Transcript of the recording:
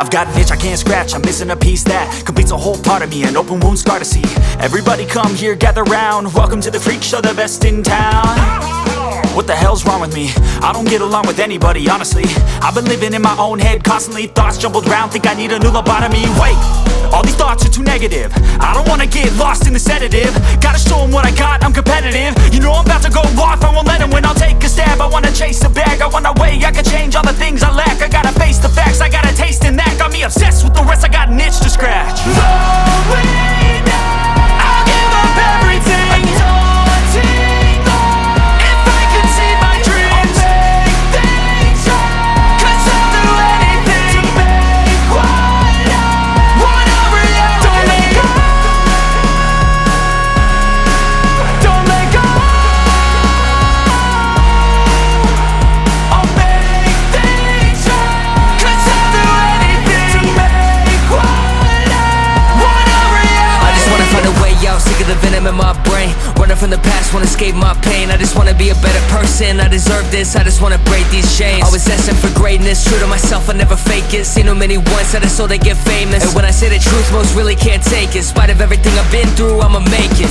I've got an itch I can't scratch, I'm missing a piece that completes a whole part of me, an open wound scar to see. Everybody come here, gather round, welcome to the freak show, the best in town. What the hell's wrong with me? I don't get along with anybody, honestly. I've been living in my own head constantly, thoughts jumbled round, think I need a new lobotomy. Wait, all these thoughts are too negative, I don't wanna get lost in the sedative. Gotta show them what I got, I'm competitive. You know I'm about to go off, I won't let them win, I'll take a stab. I wanna chase a bag, I want a way I can change all the things I lack. I gotta face the facts, I got a taste in that. Got me obsessed with the rest, I got an itch to scratch. Going now, I'll give up everything. Daunting thought, if I could see my dreams, I'll make things right. 'Cause I'll do anything to make what I want a reality. Don't let go, don't let go. I'll make things right. 'Cause I'll do anything to make what I want a reality. I just wanna find a way out, sick of the venom in my brain. Running from the past, wanna escape my pain. I just wanna be a better person, I deserve this. I just wanna break these chains. Always asking for greatness, true to myself, I never fake it. Seen too many once, I just so they get famous. And when I say the truth, most really can't take it. In spite of everything I've been through, I'ma make it.